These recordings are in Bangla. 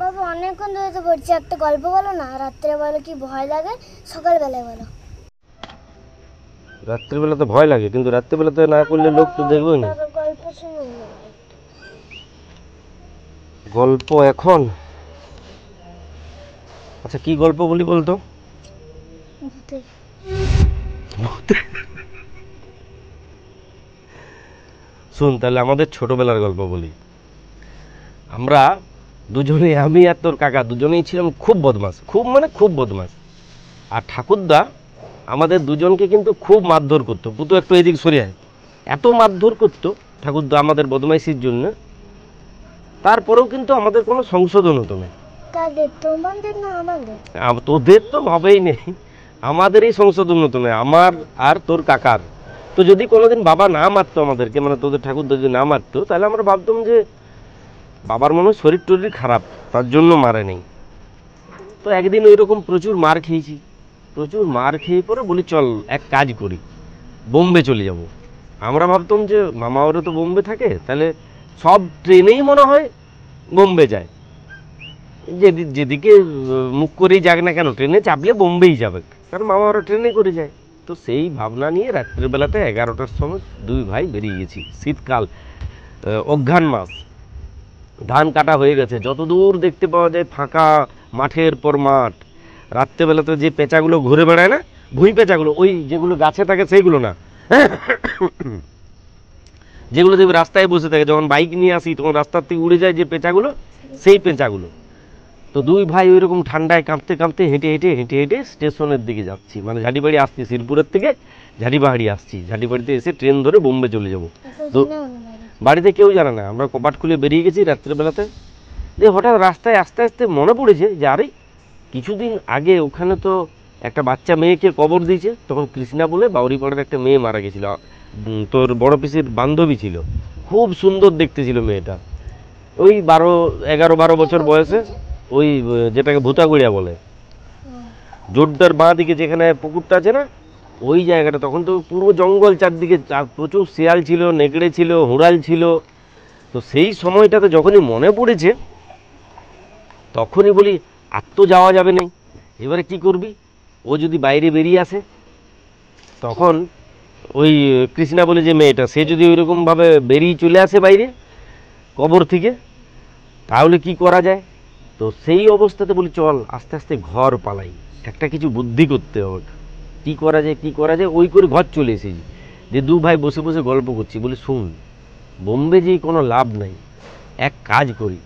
বাবা অনেকক্ষণ ধরে তো পড়ছি, একটা গল্প বলো না। রাত্রে বলো কি ভয় লাগে, সকালবেলায় বলো। রাত্রিবেলা তো ভয় লাগে, কিন্তু রাত্রিবেলাতে না করলে লোক তো দেখবে না। বাবা গল্প শুনুন না। গল্প এখন? আচ্ছা কি গল্প বলি বলতো? ভূতের। শুন তাহলে আমাদের ছোটবেলার গল্প বলি। আমরা দুজনে, আমি আর তোর কাকা দুজনেই ছিলাম খুব বদমাস, খুব মানে খুব বদমাস। আর ঠাকুরদা আমাদের দুজনকে কিন্তু খুব মারধর করতো। পুতু একটু এদিক সরে আয়। এত মারধর করতো ঠাকুরদা আমাদের বদমাইশির জন্য, তারপরেও কিন্তু আমাদের কোনো সংশোধন হতো না। কাদের, তোমাদের না আমাদের? তোদের তো ভাবেই নেই, আমাদেরই সংশোধন হতো না, আমার আর তোর কাকার। তো যদি কোনোদিন বাবা না মারতো আমাদেরকে, মানে তোদের ঠাকুরদা যদি না মারতো, তাহলে আমরা ভাবতাম যে বাবার মনে হয় শরীর টরীর খারাপ, তার জন্য মারে নেই। তো একদিন ওই রকম প্রচুর মার খেয়েছি। প্রচুর মার খেয়ে পরে বলি চল এক কাজ করি, বোম্বে চলে যাব। আমরা ভাবতাম যে মামা ওরা তো বোম্বে থাকে, তাহলে সব ট্রেনেই মনে হয় বোম্বে যায়। যেদিকে মুখ করেই যাক না কেন, ট্রেনে চাপলে বোম্বেই যাবে, কারণ মামা ওরা ট্রেনে করে যায়। তো সেই ভাবনা নিয়ে রাত্রিবেলাতে 11টার সময় দুই ভাই বেরিয়ে গেছি। শীতকাল, অঘ্রাণ মাস, ধান কাটা হয়ে গেছে, যতদূর দেখতে পাওয়া যায় ফাঁকা মাঠের পর মাঠ। রাত্রেবেলাতে যে পেঁচাগুলো ঘুরে বেড়ায় না, ভুঁই পেঁচাগুলো, ওই যেগুলো গাছে থাকে সেইগুলো না, যেগুলো দেখবে রাস্তায় বসে থাকে, যখন বাইক নিয়ে আসি তখন রাস্তার থেকে উড়ে যায় যে পেঁচাগুলো, সেই পেঁচাগুলো। তো দুই ভাই ওই রকম ঠান্ডায় কাঁপতে কাঁপতে হেঁটে হেঁটে হেঁটে হেঁটে স্টেশনের দিকে যাচ্ছি, মানে ঝাঁটিবাড়ি আসছি, শিলপুরের থেকে ঝাঁটিবাড়ি আসছি। ঝাঁটিবাড়িতে এসে ট্রেন ধরে বোম্বে চলে যাব। তো বাড়িতে কেউ জানে না, আমরা কপাট খুলে বেরিয়ে গেছি রাত্রেবেলাতে। দিয়ে হঠাৎ রাস্তায় আস্তে আস্তে মনে পড়েছে যে আরে কিছুদিন আগে ওখানে তো একটা বাচ্চা মেয়েকে কবর দিয়েছে, তখন কৃষ্ণা বলে বাউরিপাড়ার একটা মেয়ে মারা গেছিল। তোর বড় পিসির বান্ধবী ছিল, খুব সুন্দর দেখতে ছিল মেয়েটা, ওই 11-12 বছর বয়সে। ওই যেটাকে ভূতাগুড়িয়া বলে, জোরদার বাঁ দিকে যেখানে পুকুরটা আছে না, ওই জায়গাটা। তখন তো পুরো জঙ্গল চারদিকে, প্রচুর শিয়াল ছিল, নেকড়ে ছিল, হুড়াল ছিল। তো সেই সময়টাতে যখনই মনে পড়েছে, তখনই বলি আর তো যাওয়া যাবে না, এবারে কি করবি? ও যদি বাইরে বেরিয়ে আসে, তখন ওই কৃষ্ণা বলে যে মেয়েটা, সে যদি ওইরকমভাবে বেরিয়ে চলে আসে বাইরে কবর থেকে, তাহলে কি করা যায়? তো সেই অবস্থাতে বলি চল আস্তে আস্তে ঘর পালাই, একটা কিছু বুদ্ধি করতে হবে, কী করা যায় কী করা যায়। ওই করে ঘর চলে এসেছি। যে দু ভাই বসে বসে গল্প করছি, বলি শুন বোম্বে যেই কোনো লাভ নাই, এক কাজ করি,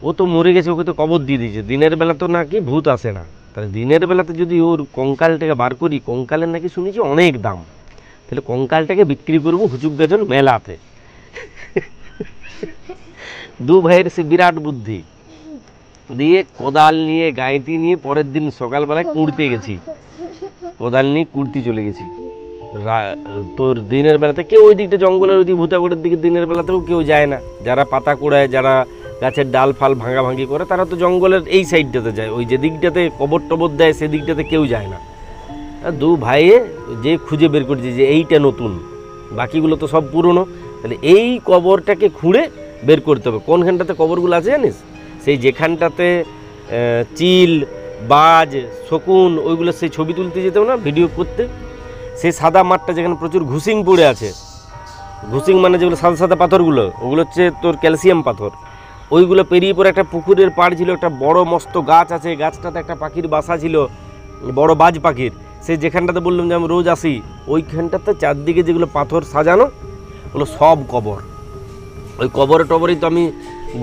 ও তো মরে গেছে, ওকে তো কবর দিয়ে দিয়েছে, দিনের বেলা তো নাকি ভূত আসে না, তাহলে দিনের বেলাতে যদি ওর কঙ্কালটাকে বার করি, কঙ্কালের নাকি শুনেছি অনেক দাম, তাহলে কঙ্কালটাকে বিক্রি করবো হুচুক গাজন মেলাতে। দু ভাইয়ের সে বিরাট বুদ্ধি, দিয়ে কোদাল নিয়ে গাঁইতি নিয়ে পরের দিন সকালবেলায় কুড়তে গেছি, কোদাল নিয়ে কুড়তে চলে গেছি। তোর দিনের বেলাতে কেউ ওই দিকটা জঙ্গলের ওই দিকে ভূতাগড়ের দিকে দিনের বেলাতেও কেউ যায় না, যারা পাতা কুড়ায়, যারা গাছের ডাল ফাল ভাঙাভাঙি করে, তারা তো জঙ্গলের এই সাইডটাতে যায়, ওই যে দিকটাতে কবর টবর দেয় সেদিকটাতে কেউ যায় না। দু ভাইয়ে যে খুঁজে বের করেছে যে এইটা নতুন, বাকিগুলো তো সব পুরনো, তাহলে এই কবরটাকে খুঁড়ে বের করতে হবে। কোনখানটাতে কবরগুলো আছে জানিস? সেই যেখানটাতে চিল, বাজ, শকুন, ওইগুলো সেই ছবি তুলতে যেতেও না, ভিডিও করতে, সেই সাদা মাঠটা যেখানে প্রচুর ঘুসিং পড়ে আছে, ঘুসিং মানে যেগুলো সাদা সাদা পাথরগুলো, ওগুলো হচ্ছে তোর ক্যালসিয়াম পাথর। ওইগুলো পেরিয়ে পরে একটা পুকুরের পাড় ছিল, একটা বড় মস্ত গাছ আছে, গাছটাতে একটা পাখির বাসা ছিল, বড় বাজ পাখির। সেই যেখানটাতে বললাম যে আমি রোজ আসি, ওইখানটাতে চারদিকে যেগুলো পাথর সাজানো, ওগুলো সব কবর। ওই কবরে টবরেই তো আমি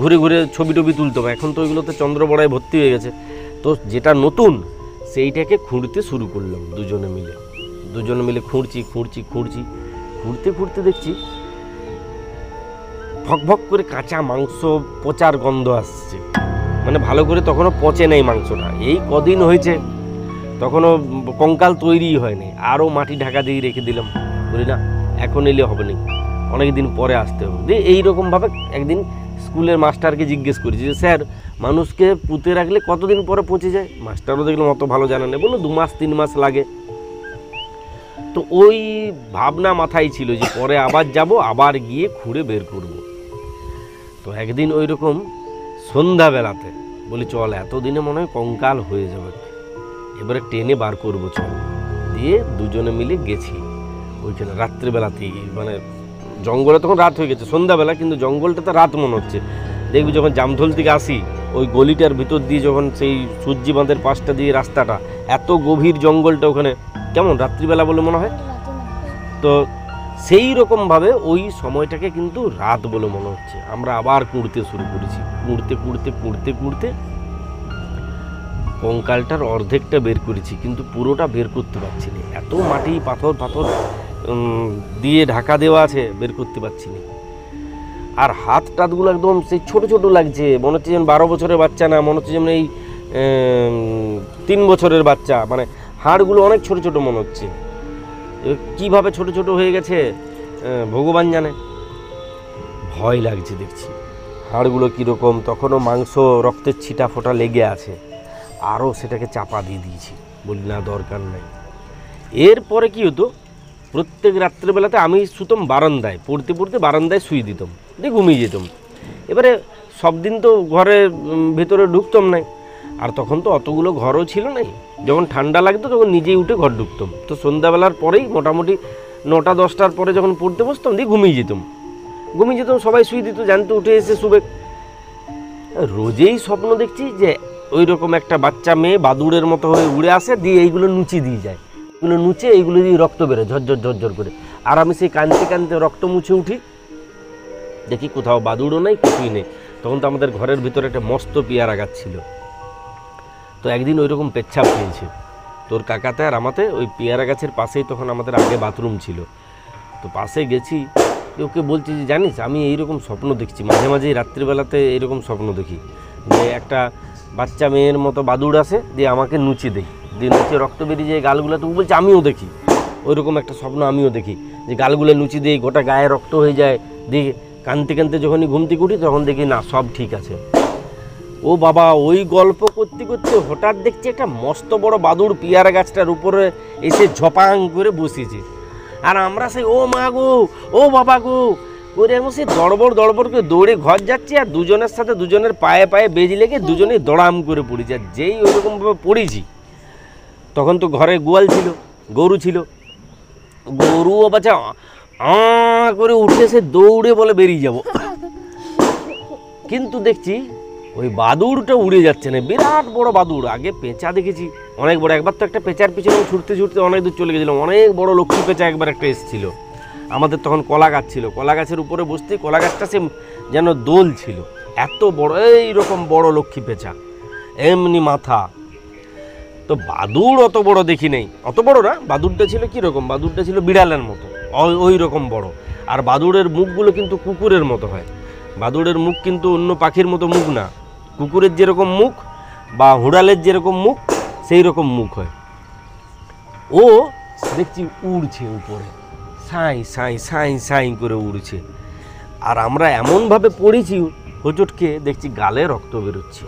ঘুরে ঘুরে ছবি টবি তুলতাম। এখন তো ওইগুলোতে চন্দ্রবড়ায় ভর্তি হয়ে গেছে। তো যেটা নতুন সেইটাকে খুঁড়তে শুরু করলাম দুজনে মিলে খুঁড়তে দেখছি ভক ভক করে কাঁচা মাংস পচার গন্ধ আসছে, মানে ভালো করে তখনও পচে নেই মাংসটা, এই কদিন হয়েছে, তখনও কঙ্কাল তৈরি হয়নি। আরও মাটি ঢাকা দিয়ে রেখে দিলাম, বলি না এখন এলে হবে না, অনেক দিন পরে আসতে হবে। দিয়ে এইরকমভাবে একদিন স্কুলের মাস্টারকে জিজ্ঞেস করেছি যে স্যার মানুষকে পুঁতে রাখলে কতদিন পরে পচে যায়? মাস্টারও দেখলাম অত ভালো জানা নেই, বললো 2 মাস 3 মাস লাগে। তো ওই ভাবনা মাথায় ছিল যে পরে আবার যাব, আবার গিয়ে খুঁড়ে বের করব। তো একদিন ওই রকম সন্ধ্যাবেলাতে বলি চল এতদিনে মনে হয় কঙ্কাল হয়ে যাবে, এবারে টেনে বার করবো চল। দিয়ে দুজনে মিলে গেছি ওইখানে রাত্রিবেলাতেই, মানে জঙ্গলে তখন রাত হয়ে গেছে, সন্ধ্যাবেলা কিন্তু জঙ্গলটা তো রাত মনে হচ্ছে। দেখবি যখন জামধল থেকে আসি ওই গলিটার ভিতর দিয়ে যখন সেই সূর্যি বাঁধের পাশটা দিয়ে রাস্তাটা, এত গভীর জঙ্গলটা ওখানে কেমন রাত্রিবেলা বলে মনে হয়। তো সেই রকমভাবে ওই সময়টাকে কিন্তু রাত বলে মনে হচ্ছে। আমরা আবার কুঁড়তে শুরু করেছি, কুঁড়তে কুঁড়তে কুঁড়তে কুঁড়তে কঙ্কালটার অর্ধেকটা বের করেছি, কিন্তু পুরোটা বের করতে পারছি না। এত মাটি পাথর পাথর দিয়ে ঢাকা দেওয়া আছে, বের করতে পারছি না। আর হাত টাতগুলো একদম সেই ছোট ছোট লাগছে, মনে হচ্ছে যেন 12 বছরের বাচ্চা না, মনে হচ্ছে যেমন এই 3 বছরের বাচ্চা, মানে হাড়গুলো অনেক ছোট ছোট মনে হচ্ছে। কিভাবে ছোট ছোট হয়ে গেছে ভগবান জানে। ভয় লাগছে দেখছি হাড়গুলো কীরকম, তখনও মাংস রক্তের ছিটা ফোটা লেগে আছে, আরও সেটাকে চাপা দিয়ে দিয়েছি, বলি না দরকার নাই। এরপরে কি হতো, প্রত্যেক রাত্রেবেলাতে আমি শুতাম বারান্দায়, পড়তে পড়তে বারান্দায় শুয়ে দিতাম, দিয়ে ঘুমিয়ে যেতাম। এবারে সব দিন তো ঘরে ভেতরে ঢুকতাম নাই, আর তখন তো অতগুলো ঘরও ছিল নাই। যখন ঠান্ডা লাগতো তখন নিজেই উঠে ঘর ঢুকতাম। তো সন্ধ্যাবেলার পরেই মোটামুটি 9টা-10টার পরে যখন পড়তে বসতাম, দিয়ে ঘুমিয়ে যেতাম। সবাই শুয়ে দিত, জানতো উঠে এসে শুবে। রোজেই স্বপ্ন দেখছি যে ওই রকম একটা বাচ্চা মেয়ে বাদুড়ের মতো হয়ে উড়ে আসে, দিয়ে এইগুলো নুচি দিয়ে যায়, এগুলো নুচে এইগুলো দিয়ে রক্ত বেরোয় ঝরঝর ঝরঝর করে। আর আমি সেই কাঁদতে কাঁদতে রক্ত মুছে উঠি, দেখি কোথাও বাদুড়ও নেই, কিছুই নেই। তখন তো আমাদের ঘরের ভিতরে একটা মস্ত পেয়ারা গাছ ছিল। তো একদিন ওই রকম পেচ্ছাপ পেয়েছে তোর কাকাতে আর আমাতে, ওই পেয়ারা গাছের পাশেই তখন আমাদের আগে বাথরুম ছিল। তো পাশে গেছি, ওকে বলছি যে জানিস আমি এইরকম স্বপ্ন দেখছি, মাঝে মাঝেই রাত্রিবেলাতে এইরকম স্বপ্ন দেখি যে একটা বাচ্চা মেয়ের মতো বাদুড় আসে, দিয়ে আমাকে নুচি দেয়, দিয়ে নুচে রক্ত বেরিয়ে যায় গালগুলো। তো বলছে আমিও দেখি ওই রকম একটা স্বপ্ন, আমিও দেখি যে গালগুলো নুচি দেয়, গোটা গায়ে রক্ত হয়ে যায়। দিয়ে কাঁদতে কাঁদতে যখনই ঘুম থেকে উঠি তখন দেখি না সব ঠিক আছে। ও বাবা, ওই গল্প করতে করতে হঠাৎ দেখছি একটা মস্ত বড় বাদুড় পেয়ারা গাছটার উপরে এসে ঝপাং করে বসেছে। আর আমরা সেই ও মা গো, ও বাবা গো করে আমি সেই দড়বড় করে দৌড়ে ঘর যাচ্ছি, আর দুজনের সাথে দুজনের পায়ে পায়ে বেজি লেগে দুজনেই দড়াম করে পড়েছি। আর যেই ওইরকমভাবে পড়েছি, তখন তো ঘরে গোয়াল ছিল, গরু ছিল, গরুও বাচ্চা করে উঠে সে দৌড়ে বলে বেরিয়ে যাব। কিন্তু দেখছি ওই বাদুড়টা উড়ে যাচ্ছে না, বিরাট বড় বাদুড়। আগে পেঁচা দেখেছি অনেক বড়, একবার তো একটা পেঁচার পিছনে ছুটতে ছুটতে অনেক দূর চলে গেছিলাম, অনেক বড় লক্ষ্মী পেঁচা একবার একটা এসেছিল। আমাদের তখন কলা গাছ ছিল, কলা গাছের উপরে বসতে কলা গাছটা সে যেন দোল ছিল, এত বড় এইরকম বড় লক্ষ্মী পেঁচা, এমনি মাথা। তো বাদুড় অত বড় দেখি নেই, অত বড় না, বাদুড়টা ছিল কীরকম, বাদুড়টা ছিল বিড়ালের মতো, ওই রকম বড়। আর বাদুড়ের মুখগুলো কিন্তু কুকুরের মতো হয়, বাদুড়ের মুখ কিন্তু অন্য পাখির মতো মুখ না, কুকুরের যেরকম মুখ বা হুড়ালের যেরকম মুখ সেই রকম মুখ হয়। ও দেখছি উড়ছে উপরে, সাই সাই সাই সাই করে উড়ছে। আর আমরা এমনভাবে পড়েছি হোঁচটকে, দেখছি গালে রক্ত বেরোচ্ছে,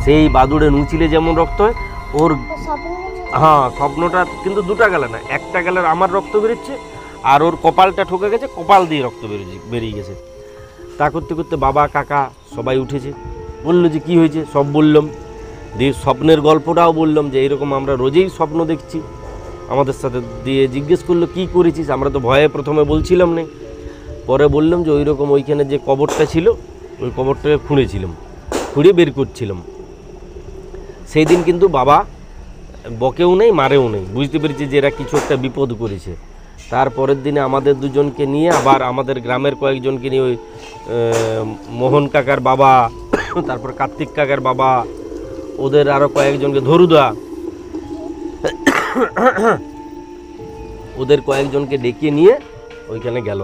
সেই বাদুড়ে নুচিলে যেমন রক্ত হয় ওর। হ্যাঁ, স্বপ্নটা কিন্তু দুটা গালে না, একটা গালের আমার রক্ত বেরোচ্ছে, আর ওর কপালটা ঠকে গেছে, কপাল দিয়ে রক্ত বেরিয়ে গেছে। তা করতে করতে বাবা কাকা সবাই উঠেছে, বললো যে কী হয়েছে, সব বললাম। দিয়ে স্বপ্নের গল্পটাও বললাম যে এইরকম আমরা রোজেই স্বপ্ন দেখছি আমাদের সাথে। দিয়ে জিজ্ঞেস করলো কী করেছিস, আমরা তো ভয়ে প্রথমে বলছিলাম না, পরে বললাম যে ওই রকম ওইখানে যে কবরটা ছিল ওই কবরটাকে খুঁড়ে বের করছিলাম। সেই দিন কিন্তু বাবা বকেও নেই, মারেও নেই, বুঝতে পেরেছি যে এরা কিছু একটা বিপদ করেছে। তারপরের দিনে আমাদের দুজনকে নিয়ে, আবার আমাদের গ্রামের কয়েকজনকে নিয়ে, ওই মোহন কাকার বাবা, তারপর কার্তিক কাকার বাবা, ওদের আরও কয়েকজনকে, ধরুদা, ওদের কয়েকজনকে ডেকে নিয়ে ওইখানে গেল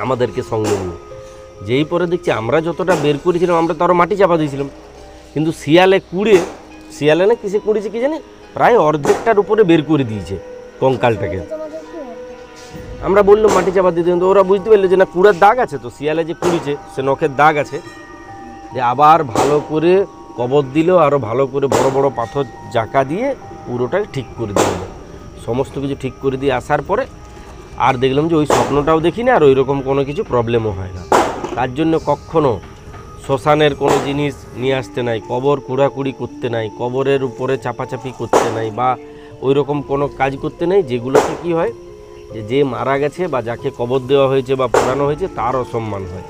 আমাদেরকে সঙ্গে নিয়ে। যেই পরে দেখছি আমরা যতটা বের করেছিলাম আমরা তো আরও মাটি চাপা দিয়েছিলাম, কিন্তু শিয়ালে না কিসে কুড়েছে কি জানি, প্রায় অর্ধেকটার উপরে বের করে দিয়েছে কঙ্কালটাকে। আমরা বললাম মাটি চাপা দিতে, কিন্তু ওরা বুঝতে পারলো যে না কুড়ার দাগ আছে, তো শিয়ালে যে কুড়িছে সে নখের দাগ আছে। যে আবার ভালো করে কবর দিল, আরও ভালো করে বড় বড় পাথর জাকা দিয়ে পুরোটাকে ঠিক করে দিল। সমস্ত কিছু ঠিক করে দিয়ে আসার পরে আর দেখলাম যে ওই স্বপ্নটাও দেখিনি, আর ওই রকম কোনো কিছু প্রবলেমও হয় না। তার জন্য কখনো শ্মশানের কোনো জিনিস নিয়ে আসতে নাই, কবর কুড়াকুড়ি করতে নাই, কবরের উপরে চাপাচাপি করতে নাই, বা ওই রকম কোনো কাজ করতে নেই যেগুলোতে কি হয় যে মারা গেছে বা যাকে কবর দেওয়া হয়েছে বা পোড়ানো হয়েছে তার অসম্মান হয়।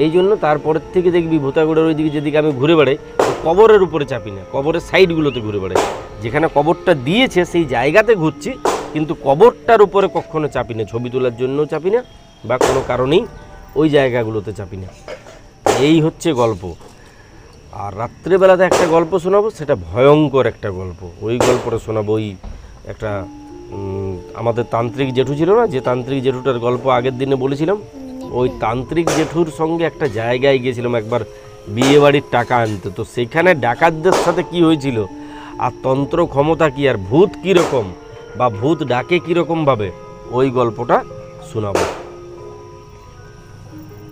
এই জন্য তারপরের থেকে দেখবি ভূতাগুড়ের ওই দিকে যেদিকে আমি ঘুরে বেড়াই, কবরের উপরে চাপি না, কবরের সাইডগুলোতে ঘুরে বেড়াই। যেখানে কবরটা দিয়েছে সেই জায়গাতে ঘুরছি, কিন্তু কবরটার উপরে কখনো চাপি না, ছবি তোলার জন্যও চাপি না বা কোনো কারণেই ওই জায়গাগুলোতে চাপি না। এই হচ্ছে গল্প। আর রাত্রেবেলাতে একটা গল্প শোনাবো, সেটা ভয়ঙ্কর একটা গল্প। ওই গল্পটা শোনাবো, ওই একটা আমাদের তান্ত্রিক জেঠু ছিল না, যে তান্ত্রিক জেঠুটার গল্প আগের দিনে বলেছিলাম, ওই তান্ত্রিক জেঠুর সঙ্গে একটা জায়গায় গিয়েছিলাম একবার বিয়ে বাড়ির টাকা আনতে। তো সেখানে ডাকাতদের সাথে কি হয়েছিল, আর তন্ত্র ক্ষমতা কি, আর ভূত কীরকম বা ভূত ডাকে কীরকমভাবে, ওই গল্পটা শোনাবো।